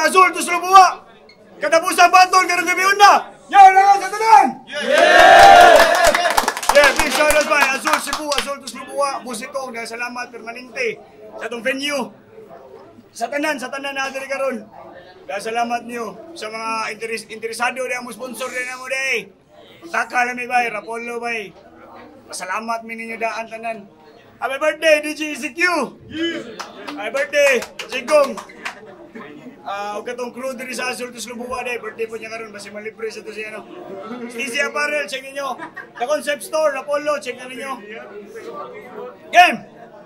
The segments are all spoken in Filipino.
Azul to Slubuwa. Katapusan batol karong gabi una. Yan na sa tanan. Yeah, big shout out by Azul Cebu, Azul to Slubuwa, Busikong, dahil salamat permanente sa itong venue. Sa tanan na diri karon. Dahil salamat niyo sa mga interesado na mo sponsor din mo day. Taka na mi bay, Rapolo bay. Pasalamat mi ninyo daan tanan. Happy birthday DJ ECQ. Happy birthday Sigong. Katong crew diri sa Azul to Slubuwa day, birthday po niya karon basi malibre sa to siya no. Easy Apparel, check niyo. The Concept Store, Apollo, check na niyo. Game.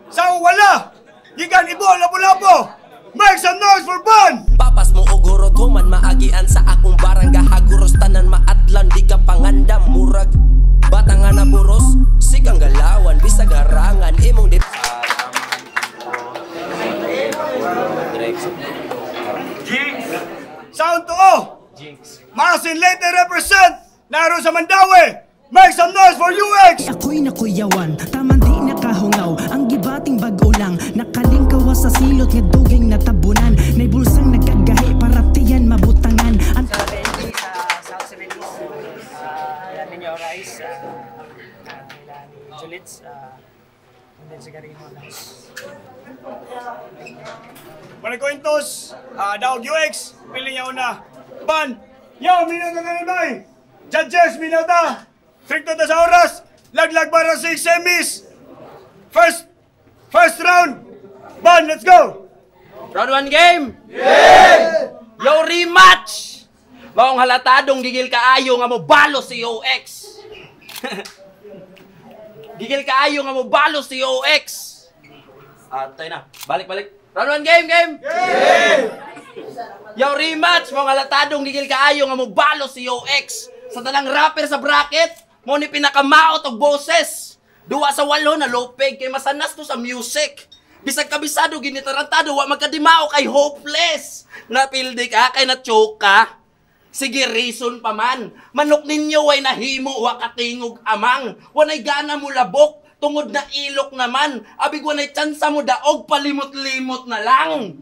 Sa wala. Gikan ibo lapo-lapo. Make some noise for Bon. Papas mo og hurot human maagian sa akong barangga haguros tanan maadlan di ka pangandam murag bata nga naburos sikang galawan bisag harangan imong dip. Jinx. Sound to O. Jinx. Masin later represent. Naro sa Mandawi. Make some noise for UX. Ako'y nakuyawan, taman di nakahungaw. Ang gibating bago lang, nakalingkawa sa silot nga duging natabunan. Nay bulsang nagkagahi para tiyan mabutangan. Sa BNP sa South Seventies, yan ninyo Rice, Julits, and then Sigarino. Managkuintos, Daog UX, pili niya una. Ban, yo, minata ka na bay. Judges, minata. Stricto ta sa oras. Laglag para 6 semis. First round. Ban, let's go. Round 1 game. Yeah! Yo rematch. Maong halatadong gigil kaayo nga mo balo si OX. Gigil kaayo nga mo balo si OX. Tayo na. Balik. Round 1 game. Yo rematch mo halatadong gigil kaayo nga mo balo si OX. Sa talang rapper sa bracket, mo ni pinakamaot og boses. Duwa sa walo na lopeg kay masanas to sa music. Bisag kabisado ginitarantado wa magkadimao kay hopeless. Napildi ka kay na-choke ka. Sige reason pa man. Manok ninyo ay nahimo wa katingog amang. Wanay gana mo labok tungod na ilok naman. Abig wanay tsansa mo daog palimot-limot na lang.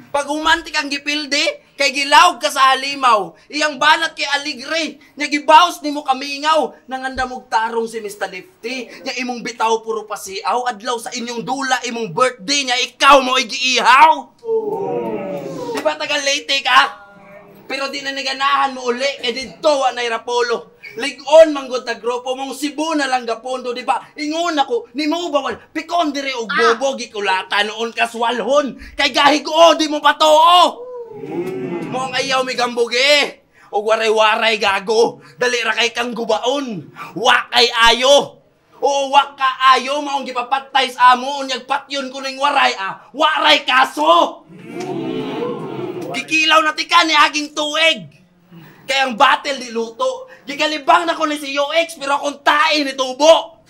Pag umantik ang gipildi, kay gilawg ka sa halimaw, iyang banat kay aligre, niya gibaws ni mo kamingaw, nanganda mong tarong si Mr. Lifty, niya imong bitaw puro pasiaw, adlaw sa inyong dula, imong birthday niya, ikaw mo igiihaw. Di ba taga late ka? Pero di na naganahan mo uli, kay dito anay Rapolo. Ligon manggod na grupo mong Cebu na lang gapondo, di ba? Ingon ako, ni mo bawal, pikon dire og bobo, gikulata noon kaswalhon, kay gahig o, di mo patoo. Mong ayaw mi gambugi, og waray-waray gago, dali ra kay kang gubaon, wakay ayo. O waka ayo, maong gipapatay sa amo, unyag patyon ko ning waray waray kaso. Gikilaw na tika ni aging tuig. Kaya ang battle di luto. Gigalibang na ko ni si UX pero akong tae ni tubo.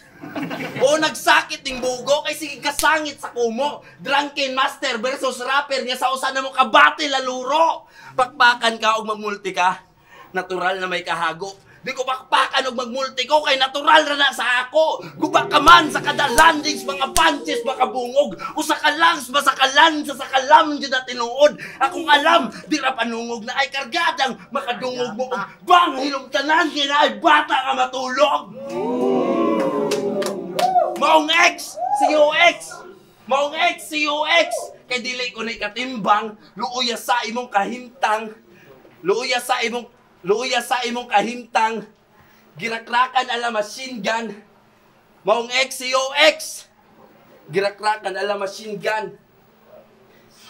O nagsakit ng bugo kay sige kasangit sa kumo. Drunken master versus rapper niya sa usa na mo kabate laluro. Pakpakan ka o magmulti ka. Natural na may kahago. Di ko pakpakan o magmulti ko kay natural ra na sa ako. Gubak ka man sa kada landings, mga punches, baka bungog. O sa kalangs, masakalan, sa sakalam dyan na tinuod. Akong alam, di ra panungog na ay kargadang makadungog mo. Bang, hilong tanan, kina ay bata ka matulog. Maong X, si UX. Maong X, si UX. Kay dili ko na ikatimbang, luuya sa imong kahimtang. Luuya sa imong kahimtang, girakrakan ala machine gun. Maong X, si UX. Girakrakan ala machine gun.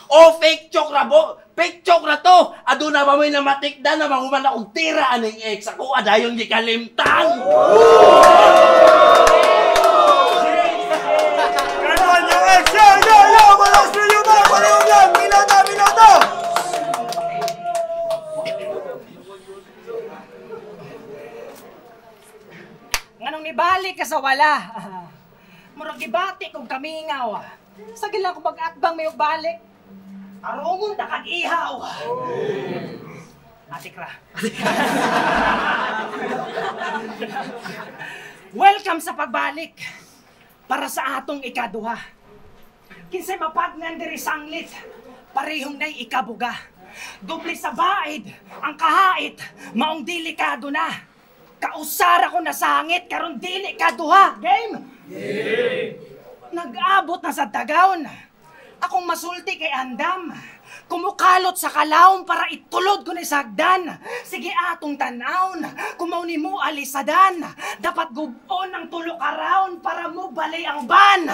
O fake chok ra bo. Fake chok ra to. Aduna ba may namatikda na mahuman akong tira aning ex. Ako adayon gikalimtan. Ganon yung ex! Yo! Malas na yung mga palihog yan! Pilota! Nganong nibalik ka sa wala. Murag gibati kong kamingaw. Sagil lang ko pag-atbang may balik. Arungon na kag-ihaw. Atikra. Welcome sa pagbalik. Para sa atong ikaduha. Kinsay mapagnan diri sanglit. Parehong na'y ikabuga. Doble sa baid, ang kahait, maong delikado na. Kausara ko na sangit, karon dili kaduha. Game? Nag-abot na sa dagawon. Akong masulti kay Andam. Kumukalot sa kalawon para itulod ko ni sagdan. Sige atong tanawon, kumaw ni mo alisadan. Dapat gubon ang tulok around para mo balay ang ban.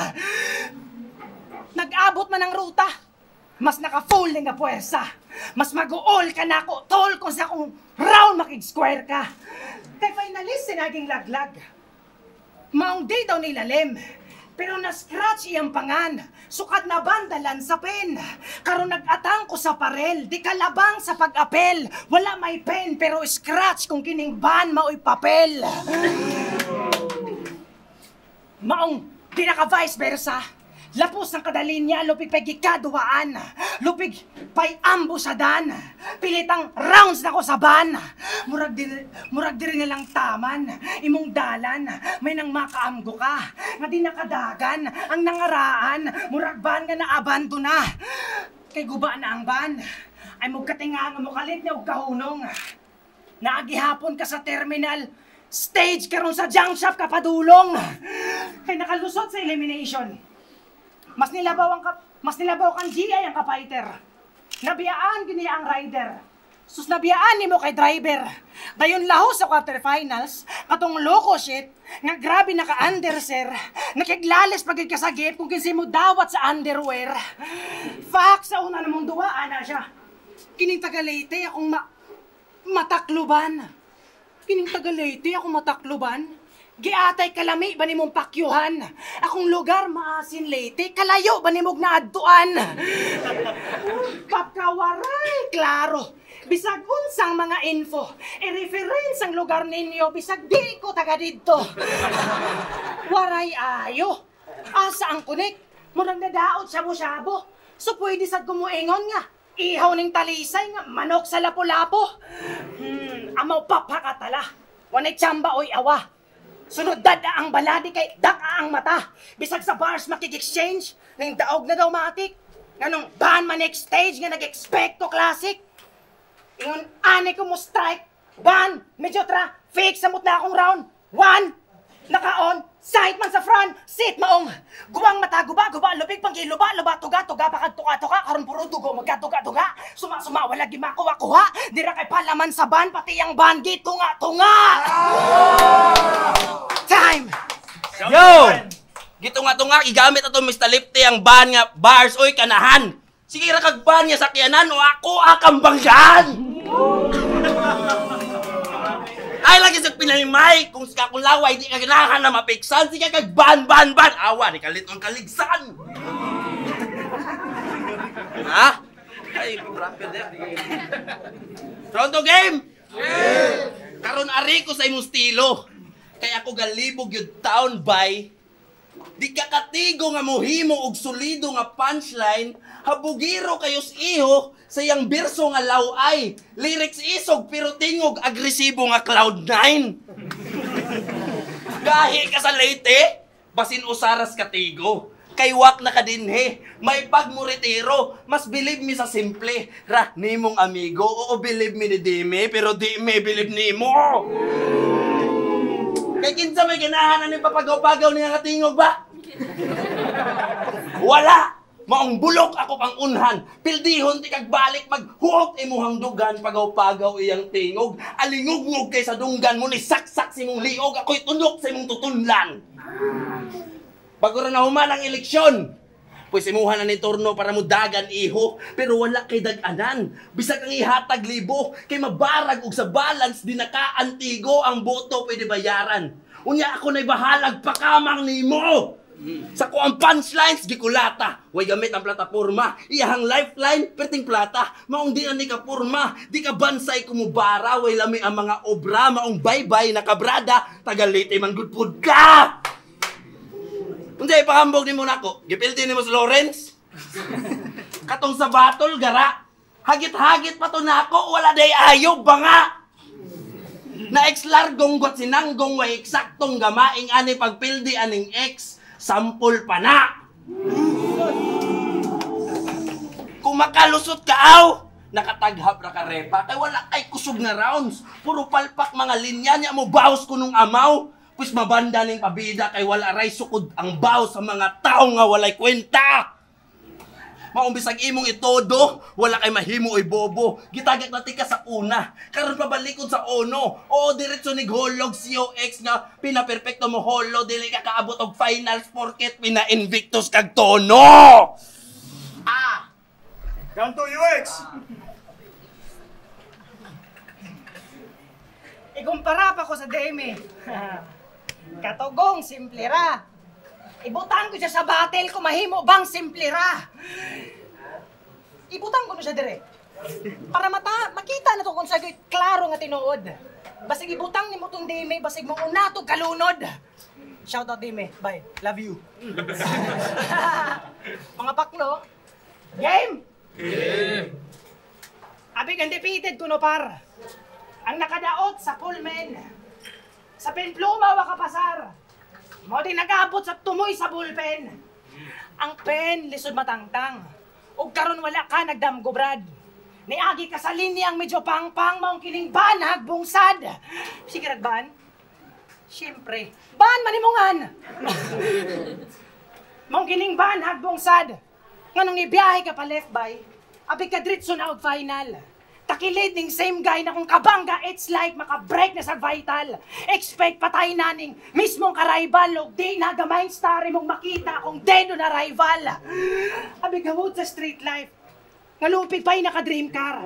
Nag-abot man ang ruta. Mas naka-full nga puwersa. Mas mag-uol ka na ako, tol, kung sa akong round makig-square ka. Kay finalist sinaging laglag. Maong di daw nilalim. Pero na-scratch iyang pangan. Sukat na bandalan sa pen. Karon nag-atang ko sa parel. Di kalabang sa pag-apel. Wala may pen pero scratch kung kining ban mao'y papel. Maong di naka-vice versa. Lapos ng kadalinya, lupig pa'y gikaduaan. Lupig pa'y ambusadan. Pilitang rounds na ko sa ban. Murag diri na lang taman. Imong dalan, may nang makaamgo ka. Nga di nakadagan, ang nangaraan. Murag ban nga naabando na. Kay guba na ang ban. Ay mugkatinga nga mukalit niya og kahunong. Naagihapon ka sa terminal. Stage karon sa junk shop ka padulong. Kay nakalusot sa elimination. Mas nilabaw kang GI ang ka-fighter. Nabiyaan gini ang rider. Sus nabiyaan ni mo kay driver. Dayon laho sa quarterfinals, katong loko shit, nga grabe naka-under sir. Nakiglales pagid kasagip kung kinsi mo dawat sa underwear. Fuck sa una namong duwa, ana siya. Kining tagalete akong matakluban. Kining tagalete akong matakluban. Giatay kalami ba nimong pakyuhan? Akong lugar maasin late, kalayo ba nimog naadtuan? Pagkawaray, klaro. Bisag unsang mga info, i-reference ang lugar ninyo, bisag di ko taga dito. Waray ayo. Asa ang kunik? Murang nadaot sabo-sabo. So pwede sad kumuingon nga. Ihaw ning talisay nga, manok sa lapo-lapo. Amaw papakatala. Wanay tsamba oy awa. Sunod dada ang baladi kay daka ang mata. Bisag sa bars makik-exchange, nang daog na daw matik. Ganong ban man next stage nga nag-expect ko classic. Ingon ane ko mo strike, ban, medyo tra, fake samot na akong round. 1, naka-on, sight man sa front, sit maong. Guwang mata, guba, lubig pang giluba, tuga, pakag tuka, karon puro dugo, magkatuga. Suma, wala gimakuha, dira kay palaman sa ban, pati ang ban, tunga. Time! Yo! Gito nga igamit ato Mr. Lifty ang ban nga bars oy kanahan. Sige ra kag ban nga sakyanan o ako akang bangyan. Ay lagi sa pinalimay kung sa kung laway di ka ganahan na mapiksan sige kag ban. Awa ni kalit ang kaligsan. Ha? Ay, rapid eh. Pronto game? Karon ari ko sa imong estilo. Kaya ako galibog yung town by di ka katigo nga mohimo og solido nga punchline habugiro kayos iho sa iyang berso nga laway lyrics isog pero tingog agresibo nga Cloud9 gahi ka sa late basin usaras katigo kay wak na kadinhe may pagmuritiro mas believe mi sa simple ra nimong amigo oo believe mi ni Dime pero di me believe nimo. Kay kinsa may ganahan ni papagaw-pagaw niya nga tingog ba? Wala! Maong bulok ako pang unhan. Pildihon ti kag balik maghuot imuhang dugan pagaw-pagaw iyang tingog. Alingog-ngog kay sa dunggan mo ni saksak si mong liog ako'y tunok sa imong tutunlan. Bago na human ang eleksyon, Pues imuha na ni turno para mo dagan iho, pero wala kay daganan. Bisag ang ihatag libo, kay mabarag og sa balance di naka-antigo ang boto pwede bayaran. Unya ako na'y bahalag pakamang nimo. Sa ko ang punchlines, gikulata. Way gamit ang plataforma. Iyahang lifeline, perting plata. Maong di na ni ka porma. Di ka bansay kumubara. Way lami ang mga obra. Maong bye-bye nakabrada. Tagalite man good food ka! Unsay ipahambog ni mo nako? Gipilti ni mo sa Lawrence? Katong sa batol, gara. Hagit-hagit pa to nako. Wala day ayaw, banga. Na ex-largong got sinanggong way eksaktong gamaing ani pagpildi aning ex. Sampol pa na! Kung makalusot ka aw, nakataghap na ka repa, kay wala kay kusog na rounds. Puro palpak mga linya niya mo baos ko nung amaw. Pues mabanda ning pabida kay wala ray sukod ang baos sa mga tao nga walay kwenta. Maumbisag imong itodo, wala kay mahimo oy bobo. Gitagak na tika sa una, karon pabalikod sa ono. Oo, diretso ni Golog COX nga pinaperpekto mo holo, dili ka kaabot og finals porket pina-invictus kag tono. Ganto UX! Ikumpara pa ko sa Deme. Katugong, simple ra. Ibutan ko siya sa battle kung mahimo bang simple ra. Ibutan ko na siya dire. Para makita na to kung sagay klaro nga tinuod. Basig ibutang ni mo tong Deme, basig mo una to kalunod. Shout out Deme, bye. Love you. Mga paklo, game! Game! Abig undefeated kuno par. Ang nakadaot sa Pullman. Sa penpluma wa kapasar. Mo din nag-aabot sa tumoy sa bullpen. Ang pen, lisod matangtang. O karon wala ka nagdamgo, Brad. Niagi ka sa linyang medyo pang-pang, maong kining ban, hagbungsad. Sige, ban? Siyempre. Ban, manimungan! Maong kining ban, hagbungsad. Nganong nibiyahe ka pa left by, abig ka dritso na og final. Takilid ning same guy na kung kabangga, it's like makabreak na sa vital. Expect patay naning mismong ka-rival o di na gamay star mong makita kung dedo na rival. Abi gawod sa street life. Ngalupig pa'y naka-dream car.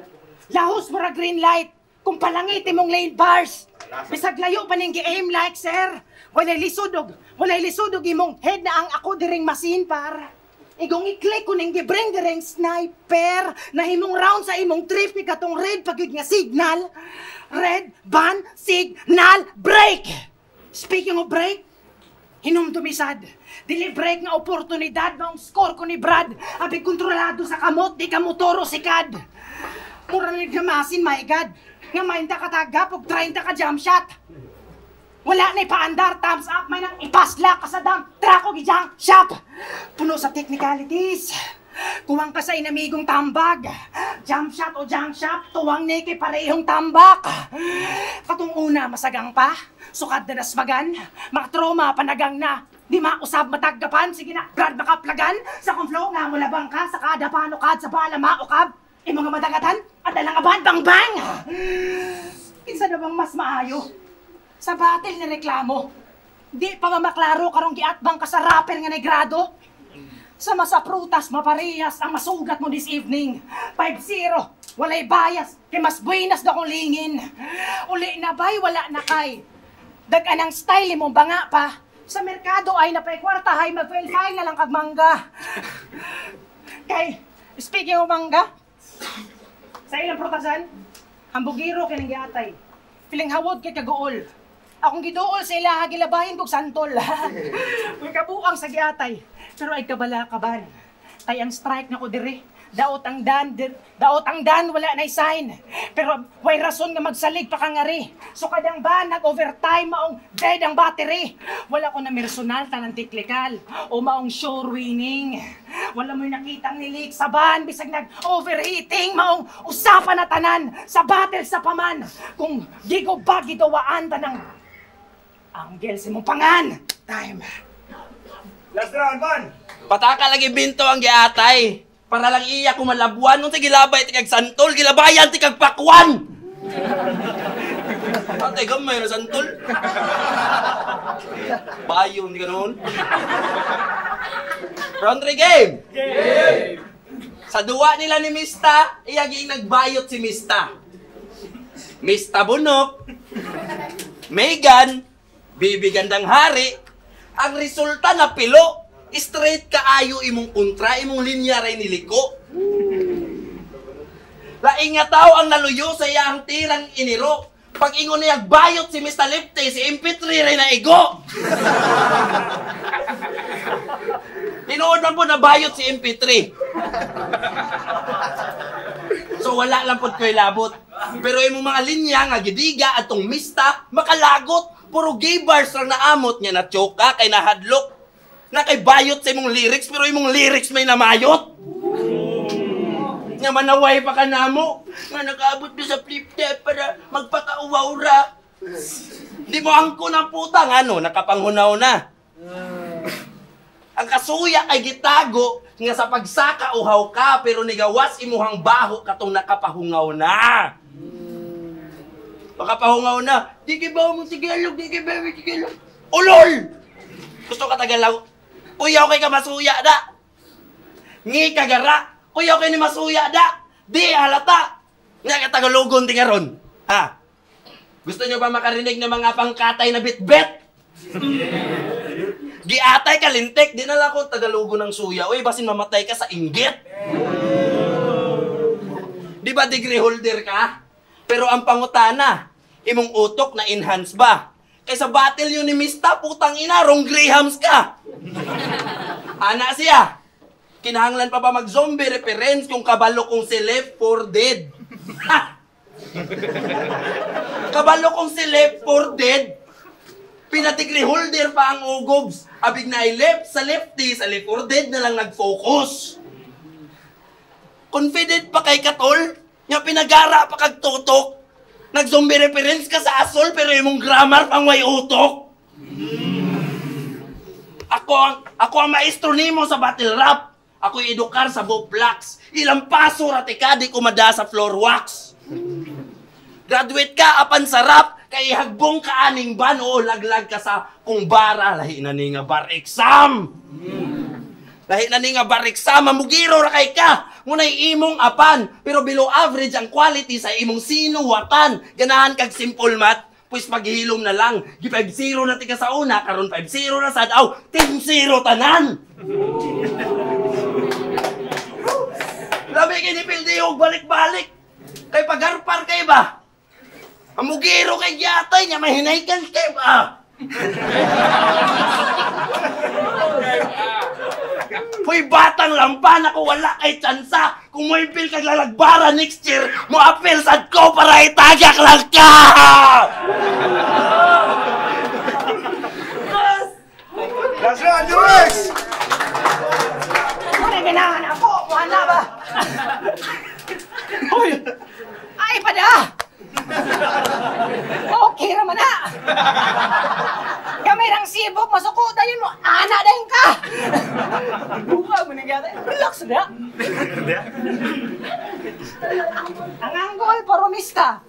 Lahos mo ra green light kung palangit mong lane bars. Bisag layo pa ning gi-aim like sir. Walay lisudog imong head na ang ako diring masin par. Igong i-click ko ning gibring direng sniper na himong round sa imong trip ni katong red pagyud nga signal. Red, ban, signal, break! Speaking of break, hinumdumisad. Dili break nga oportunidad maong score ko ni Brad. Abi kontrolado sa kamot, di ka motoro sikad. Mura na nagdamasin, my God. Nga mainda ka tagap, og 30 ka jump shot. Wala na ipaandar, thumbs up, may nang ipasla ka sa dam, trako gijang shop. Puno sa technicalities. Kuwang ka sa inamigong tambag. Jump shot o jump shot, tuwang ni kay parehong tambak. Katong una, masagang pa, sukad na nasmagan, makatroma, panagang na. Di mausab mataggapan, sige na, Brad makaplagan. Sa kong flow nga, mulabang ka, sa kada panukad, sa bala maukab. Mga madagatan, at dalang abad, bang bang! Kinsa na bang mas maayo? Sa battle ni reklamo, di pa maklaro karong giatbang ka sa rapper nga negrado. Sama sa prutas, maparehas ang masugat mo this evening. 5-0, walay bias, kay mas buenas na kong lingin. Uli na ba'y wala na kay. Dag-anang style mo banga pa. Sa merkado ay napay kwartahay, mag-file na lang kag mangga. Kay, speaking of mangga, sa ilang prutasan, hambugiro kay nang giatay. Piling hawod kay kaguol. Akong giduol sa ilaha gilabahin kog santol. May kabuang sa giatay. Pero ay kabala kaban. Tay ang strike na ko dire. Daot ang dan wala na sign. Pero way rason nga magsalig pa kangari. So kadang ba nag-overtime maong dead ang battery. Wala ko na personal tanang tiklikal o maong sure winning. Wala mo nakitang nilik sa ban bisag nag-overheating maong usapan na tanan sa battle sa paman. Kung di ko ba gidawaan tanang anggel si mong pangan. Time. Last round, Van! Pataka lagi binto ang giatay. Para lang iya ko malabuan. Nung sa gilabay, tikag santol, gilabayan, tikag pakwan! Ate, gamay na santol. Bayo, hindi ka noon. Round 3 game! Game! Sa duwa nila ni Mista, iyaging nagbayot si Mista. Mista Bunok, Megan, Bibi Gandang Hari, ang resulta na pilo, straight kaayo imong kontra, imong linya ray niliko. Laing nga tao ang naluyo sa iyang tirang iniro. Pag ingon niya bayot si Mr. Lefty, si MP3 ray na igo. Tinuod man po na bayot si MP3. So wala lang po ko'y labot. Pero imong mga linya nga gidiga atong Mista makalagot. Puro gay bars lang naamot niya na choka kay nahadlok. Na kay bayot sa imong lyrics pero imong lyrics may namayot. Nga manaway pa ka na mo. Nga nakaabot mo sa flip-flip para magpakauwaura. Di mo angko ng putang ano, nakapanghunaw na. Ang kasuya ay gitago nga sa pagsaka uhaw ka pero nigawas imuhang baho katong nakapahungaw na. Makapahungaw na. Di kibaw mo Tagalog, di kibaw mo Tagalog. Ulol! Gusto ka Tagalog? Uyaw kay ka masuya da. Ngi kagara. Uyaw kay ni masuya da. Di halata. Nga ka Tagalogon di karon. Ha? Gusto nyo ba makarinig ng mga pangkatay na bit-bit? Giatay ka lintik. Di na lang ako Tagalogon ng suya. Uy, basin mamatay ka sa inggit. Di ba degree holder ka? Pero ang pangutana, imong utok na enhance ba? Kaysa battle yun ni Mista, putang ina, wrong Grahams ka. Ana siya. Kinahanglan pa ba mag-zombie reference kung kabalo kong si Left 4 Dead? Ha! Kabalo kong si Left 4 Dead. Pinatigri holder pa ang ugobs. Abig na ay left sa lefty, sa Left 4 Dead na lang nag-focus. Confident pa kay Katol? Nga pinagara pa kag tutok? Nag-zombie reference ka sa asol pero imong grammar pang way utok? Ako ang maestro nimo sa battle rap. Ako'y edukar sa Boplex. Ilang paso ratika di kumada sa floor wax. Graduate ka apan sarap kay hagbong ka aning ban o laglag ka sa kumbara lahi na ni nga bar exam. Lahi na ni nga bar exam mamugiro ra kay ka. Ngunay imong apan pero below average ang quality sa imong sinuwatan. Ganahan kag simple math. Pues paghilom na lang. Gi 5-0 na tika sa una karon 5-0 na sad. Aw, 10-0 tanan. Labi kay ni Pildihog balik-balik. Kay pagarpar kay ba? Amugiro kay gyatay nya mahinaykan kay ba? Hoy batang lampan ako wala kay tsansa. Kung mo ipil kag lalagbara next year, mo apil sad ko para itagyak lang ka. That's right, Luis! Ano ganahan ako? Wala ba? Hoy! Ay, pada! Okay naman na! Kami ng sibok, masukutan yun mo. Ana din ka! Buka mo nangyari. Relax na! Ang anggol, puro Mista.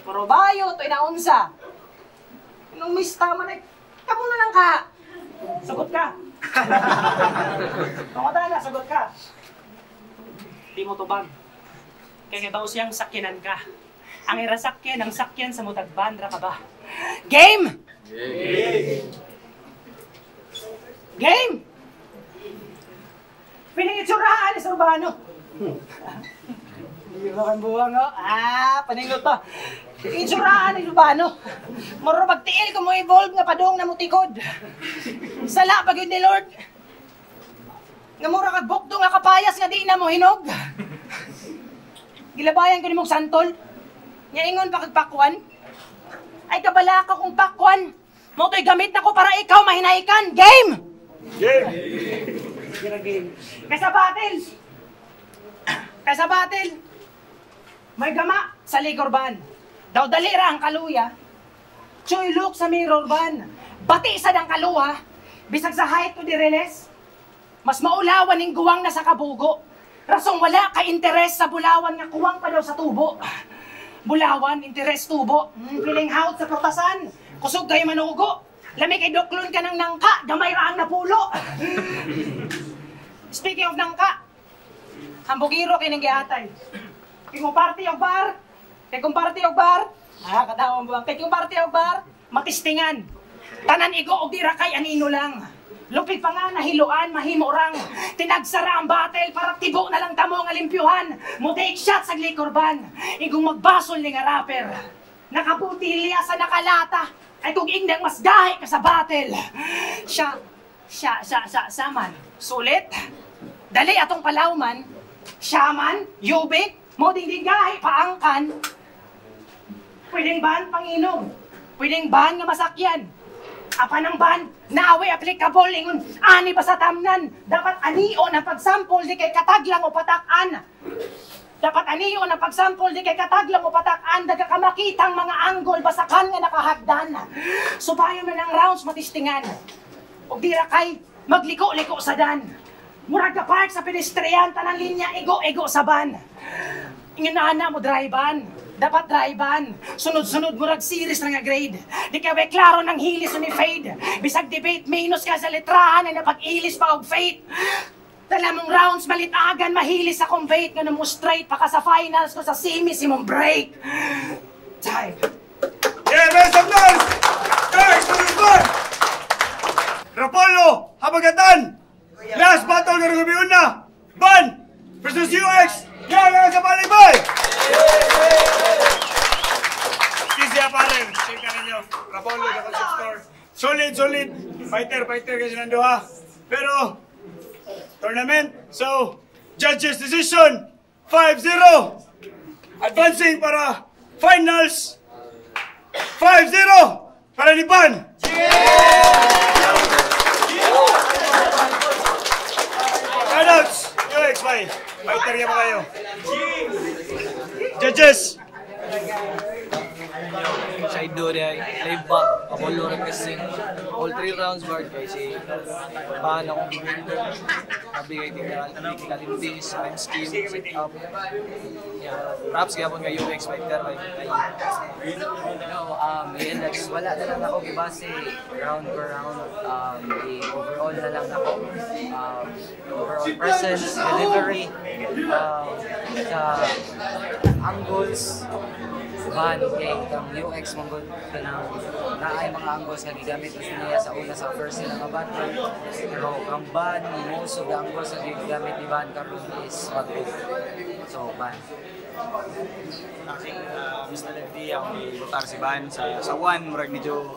Puro bayo, ito'y naunsa. Nung Mista man ay, kamu na lang ka. Sagot ka. Pangutan na, sagot ka. Di mo tubag. Kaya daw siyang sakyanan ka. Ang irasakyan, ang sakyan sa mutagban, ra ka ba? Game! Game! Game! Piningitsurahan ni Urbano. Hindi mo kang buwang, oh. Paningot to. Itsurahan ni Urbano. Moro magtiil kung mo evolve nga padong na mutikod. Sala pag yun ni Lord. Nga mura kagbukdo nga kapayas nga di na mo hinog. Gilabayan ko ni mong santol. Nga ingon pa kagpakwan. Ay kabala ka kung pakwan. Mo to'y gamit na ko para ikaw mahinaikan. Game! Game! Game. Kaysa battle. Kaysa battle. May gama sa Ligor Ban. Daw dalira ang kaluya. Choy look sa mirror ban. Bati sa dang kaluha. Bisag sa height to the reles. Mas maulawan ning guwang na sa kabugo. Rasong wala ka interes sa bulawan nga kuwang pa daw sa tubo. Bulawan, interes tubo. Piling hawt sa protasan. Kusog kayo manugo. Lami kay doklon ka ng nangka, gamay raang napulo. Speaking of nangka, hambugiro kay nang gihatay. Kay kung party og bar, katawang buwang. Kay kung party og bar, matistingan. Tanan igo og dira kay anino lang. Lupit pa nga nahiluan, mahimo rang. Tinagsara ang battle para tibo na lang tamo nga limpyuhan. Mo take shot sa glikorban. Igong magbasol ni nga rapper. Nakaputilya sa nakalata. Ay kung ingdang mas gahi ka sa battle. Siya man. Sulit. Dali atong palawman. Siya man, yubik, mo ding gahi paangkan. Pwedeng ban panginom. Pwedeng ban nga masakyan. Apa ng ban, naaway applicable ingon, ani ba sa tamnan? Dapat anion ang pagsampol di kay kataglang o patakan. Dapat anion ang pagsampol di kay kataglang o patakan, daga ka makitang mga anggol basakan nga nakahagdan. Subayo man ang rounds matistingan. O dira kay magliko-liko sa dan. Murag ka park sa pedestrian, tanang linya, ego-ego sa ban. Inginana mo drive-an. Dapat drive-an. Sunod-sunod murag series na nga grade. Di ka klaro ng hilis ni fade. Bisag debate, minus ka sa letrahan na napag-ilis pa og fate. Dala mong rounds, malitagan, mahilis akong bait. Nga na mo straight pa ka sa finals ko sa semis, imong break. Time. Yeah, man, sometimes! Guys, sunod-sunod! Rapolo, Habagatan! Last battle nga nagabiyon na! Ban versus UX! Nga sa Palibay! Kisiya pare, check ka ninyo. Rapolo, the concept store. Solid. Fighter kasi nanduha. Pero, tournament, so, judges decision, 5-0. Advancing para finals, 5-0 para ni Ban. Shoutouts, UX, bye. Fighter yan pa kayo. Judges. Side do ay live back, Apollo requesting all 3 rounds guard kasi paano kung gawin ko nabigay tingalimbis, time scheme, set up. Yeah, props gapon kay UX fighter like that's wala na lang ako gibase round per round. Overall na lang ako. Overall presence, delivery, sa angles, ban, kay kang UX mong naay mga angles nga gigamit niya sa una sa first nila nga ban. Pero ang ban, most of the angles nga gigamit ni Ban karon is mag-hook. So, ban. Mr. Lefty, ako ni Lutar si Ban sa 1, murag medyo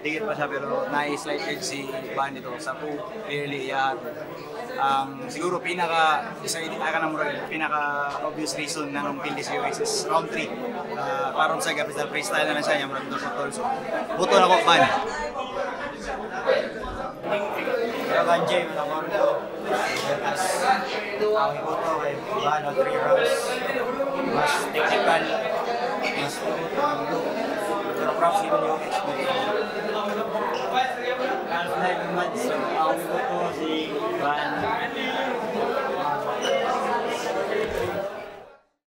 dikit pa siya pero na-slight edge si Ban dito sa 2, clearly yan. Siguro pinaka obvious reason na nung pindi si UX is round 3. Parang sa capital freestyle na lang siya, yung murag doon so buto na ko Ban. Kaya Banjay, naman ko. Ang ibuto kay Ban o 3 rounds. Mas technical, mas pero props yun yung